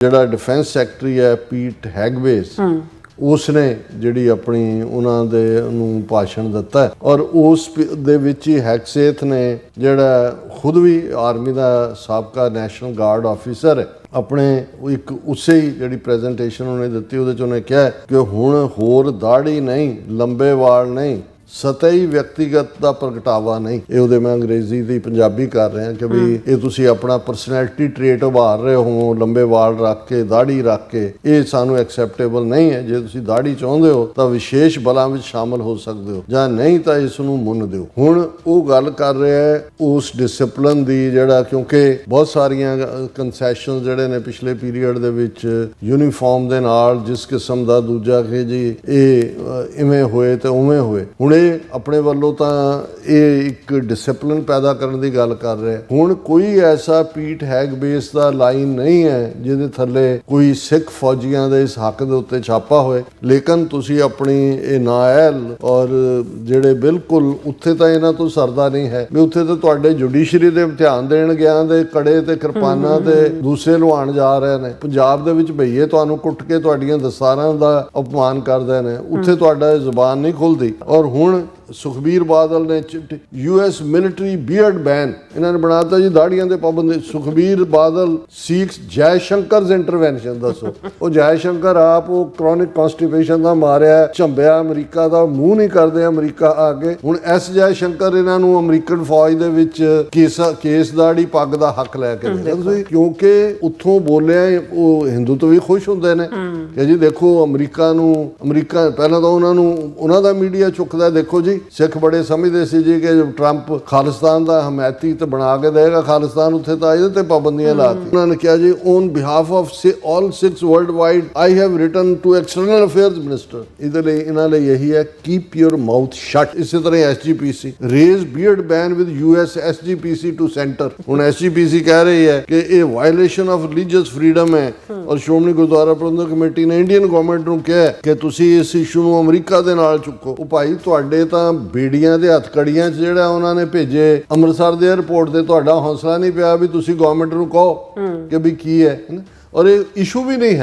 ਜਿਹੜਾ defence secretary ਹੈ ਪੀਟ ਹੈਗਵੇਸ ਉਸਨੇ ਜਿਹੜੀ ਆਪਣੀ ਉਹਨਾਂ ਦੇ ਨੂੰ ਭਾਸ਼ਣ ਦਿੱਤਾ ਔਰ ਉਸ ਦੇ ਵਿੱਚ ਹੀ ਹੈਗਸੇਥ ਨੇ ਜਿਹੜਾ ਖੁਦ ਵੀ ਆਰਮੀ ਦਾ ਸਾਬਕਾ ਨੈਸ਼ਨਲ ਗਾਰਡ ਆਫੀਸਰ ਹੈ ਆਪਣੇ ਇੱਕ ਉਸੇ ਹੀ ਜਿਹੜੀ ਪ੍ਰੈਜੈਂਟੇਸ਼ਨ ਉਹਨੇ ਦਿੱਤੀ ਉਹਦੇ 'ਚ ਉਹਨੇ ਕਿਹਾ ਕਿ ਹੁਣ ਹੋਰ ਦਾੜੀ ਨਹੀਂ, ਲੰਬੇ ਵਾਲ ਨਹੀਂ, ਸਤਹੀ ਵਿਅਕਤੀਗਤ ਦਾ ਪ੍ਰਗਟਾਵਾ ਨਹੀਂ। ਇਹ ਉਹਦੇ ਮੈਂ ਅੰਗਰੇਜ਼ੀ ਦੀ ਪੰਜਾਬੀ ਕਰ ਰਿਹਾ ਕਿ ਵੀ ਇਹ ਤੁਸੀਂ ਆਪਣਾ ਪਰਸਨੈਲਿਟੀ ਟ੍ਰੇਟ ਉਭਾਰ ਰਹੇ ਹੋ ਲੰਬੇ ਵਾਲ ਰੱਖ ਕੇ, ਦਾੜੀ ਰੱਖ ਕੇ, ਇਹ ਸਾਨੂੰ ਐਕਸੈਪਟੇਬਲ ਨਹੀਂ ਹੈ। ਜੇ ਤੁਸੀਂ ਦਾੜੀ ਚਾਹੁੰਦੇ ਹੋ ਤਾਂ ਵਿਸ਼ੇਸ਼ ਬਲਾਂ ਵਿੱਚ ਸ਼ਾਮਲ ਹੋ ਸਕਦੇ ਹੋ, ਜਾਂ ਨਹੀਂ ਤਾਂ ਇਸ ਨੂੰ ਮੁੰਨ ਦਿਓ। ਹੁਣ ਉਹ ਗੱਲ ਕਰ ਰਿਹਾ ਹੈ ਉਸ ਡਿਸਪਲਿਨ ਦੀ, ਜਿਹੜਾ ਕਿਉਂਕਿ ਬਹੁਤ ਸਾਰੀਆਂ ਕੰਸੈਸ਼ਨ ਜਿਹੜੇ ਨੇ ਪਿਛਲੇ ਪੀਰੀਅਡ ਦੇ ਵਿੱਚ ਯੂਨੀਫਾਰਮ ਦੇ ਨਾਲ ਜਿਸ ਕਿਸਮ ਦਾ ਦੂਜਾ ਕਿ ਜੀ ਇਹ ਇਵੇਂ ਹੋਏ ਤੇ ਉਵੇਂ ਹੋਏ। ਹੁਣ ਆਪਣੇ ਵੱਲੋਂ ਤਾਂ ਇਹ ਇੱਕ ਡਿਸਪਲਿਨ ਪੈਦਾ ਕਰਨ ਦੀ ਗੱਲ ਕਰ ਰਿਹਾ। ਹੁਣ ਕੋਈ ਐਸਾ ਪੀਟ ਹੈਗਵੇਸ ਦਾ ਲਾਈਨ ਨਹੀਂ ਹੈ ਜਿਹਦੇ ਥੱਲੇ ਕੋਈ ਸਿੱਖ ਫੌਜੀਆਂ ਦੇ ਇਸ ਹੱਕ ਦੇ ਉੱਤੇ ਛਾਪਾ ਹੋਏ, ਲੇਕਿਨ ਤੁਸੀਂ ਆਪਣੀ ਇਹ ਨਾਅਲ ਔਰ ਜਿਹੜੇ ਬਿਲਕੁਲ ਉੱਥੇ ਤਾਂ ਇਹਨਾਂ ਤੋਂ ਸਰਦਾ ਨਹੀਂ ਹੈ ਵੀ ਉੱਥੇ ਤਾਂ ਤੁਹਾਡੇ ਜੁਡੀਸ਼ਰੀ ਦੇ ਇਮਤਿਹਾਨ ਦੇਣ ਗਿਆ ਦੇ ਕੜੇ ਤੇ ਕਿਰਪਾਨਾਂ ਤੇ ਦੂਸਰੇ ਲੁਹਾਣ ਜਾ ਰਹੇ ਨੇ। ਪੰਜਾਬ ਦੇ ਵਿੱਚ ਭਈਏ ਤੁਹਾਨੂੰ ਕੁੱਟ ਕੇ ਤੁਹਾਡੀਆਂ ਦਸਤਾਰਾਂ ਦਾ ਅਪਮਾਨ ਕਰਦੇ ਨੇ, ਉੱਥੇ ਤੁਹਾਡਾ ਜ਼ੁਬਾਨ ਨਹੀਂ ਖੁੱਲਦੀ। ਔਰ ਹੁਣ ਸੁਖਬੀਰ ਬਾਦਲ ਨੇ US ਮਿਲਟਰੀ ਬੀਅਰਡ ਬੈਨ ਇਹਨਾਂ ਨੇ ਬਣਾਤਾ ਜੀ, ਦਾੜੀਆਂ ਦੇ ਪਾਬੰਦੀ। ਸੁਖਬੀਰ ਬਾਦਲ ਸੀਕਸ ਜੈ ਸ਼ੰਕਰ's ਇੰਟਰਵੈਂਸ਼ਨ। ਦੱਸੋ ਉਹ ਜੈ ਸ਼ੰਕਰ ਆਪ ਉਹ ਕ੍ਰੋਨਿਕ ਕਨਸਟੀਪੇਸ਼ਨ ਦਾ ਮਾਰਿਆ, ਝੰਬਿਆ, ਅਮਰੀਕਾ ਦਾ ਮੂੰਹ ਨਹੀਂ ਕਰਦੇ ਅਮਰੀਕਾ ਆ ਕੇ। ਹੁਣ ਐਸ ਜੈ ਸ਼ੰਕਰ ਇਹਨਾਂ ਨੂੰ ਅਮਰੀਕਨ ਫੌਜ ਦੇ ਵਿੱਚ ਕੇਸ ਦਾੜੀ ਪੱਗ ਦਾ ਹੱਕ ਲੈ ਕੇ ਦੇ, ਕਿਉਂਕਿ ਉੱਥੋਂ ਬੋਲਿਆ ਉਹ ਹਿੰਦੂ ਤੋਂ ਵੀ ਖੁਸ਼ ਹੁੰਦੇ ਨੇ ਕਿ ਜੀ ਦੇਖੋ ਅਮਰੀਕਾ ਪਹਿਲਾਂ ਤਾਂ ਉਹਨਾਂ ਦਾ ਮੀਡੀਆ ਚੁੱਕਦਾ, ਦੇਖੋ ਜੀ ਸਿੱਖ ਬੜੇ ਸਮਝਦੇ ਸੀ ਜੀ ਕਿ ਟਰੰਪ ਖਾਲਿਸਤਾਨ ਦਾ ਹਮਾਇਤੀ ਤੇ ਬਣਾ ਕੇ ਦੇਗਾ ਖਾਲਿਸਤਾਨ, ਉੱਥੇ ਤਾਂ ਇਹਦੇ ਤੇ ਪਾਬੰਦੀਆਂ ਲਾਤੀ। ਉਹਨਾਂ ਨੇ ਕਿਹਾ ਜੀ on behalf of all Sikhs world wide I have written to external affairs minister. ਇਹਦੇ ਲਈ ਇਹਨਾਂ ਲਈ ਇਹੀ ਹੈ ਕੀਪ ਯੂਰ ਮਾਊਥ ਸ਼ਟ। ਇਸੇ ਤਰ੍ਹਾਂ SGPC raise beard ban with US SGPC to centre. ਹੁਣ SGPC ਕਹਿ ਰਹੀ ਹੈ ਕਿ ਇਹ ਵਾਇਲੇਸ਼ਨ ਆਫ ਰਿਲੀਜੀਅਸ ਫਰੀडम ਹੈ ਔਰ ਸ਼੍ਰੋਮਣੀ ਗੁਰਦੁਆਰਾ ਪ੍ਰਬੰਧਕ ਕਮੇਟੀ ਨੇ ਇੰਡੀਅਨ ਗਵਰਨਮੈਂਟ ਨੂੰ ਕਿਹਾ ਕਿ ਤੁਸੀਂ ਇਸ ਇਸ਼ੂ ਨੂੰ ਅਮਰੀਕਾ ਦੇ ਨਾਲ ਚੁੱਕੋ। ਉਹ ਭਾਈ ਤੁਹਾਡੇ ਤਾਂ ਬੇੜੀਆਂ ਦੇ ਹੱਥਕੜੀਆਂ 'ਚ ਜਿਹੜਾ ਉਹਨਾਂ ਨੇ ਭੇਜੇ ਅੰਮ੍ਰਿਤਸਰ ਦੇ 에ਅਰਪੋਰਟ ਤੇ ਤੁਹਾਡਾ ਹੌਸਲਾ ਨਹੀਂ ਪਿਆ ਵੀ ਤੁਸੀਂ ਗਵਰਨਮੈਂਟ ਨੂੰ ਕਹੋ ਕਿ ਵੀ ਕੀ ਹੈ। ਔਰ ਇਹ ਇਸ਼ੂ ਵੀ ਨਹੀਂ ਹੈ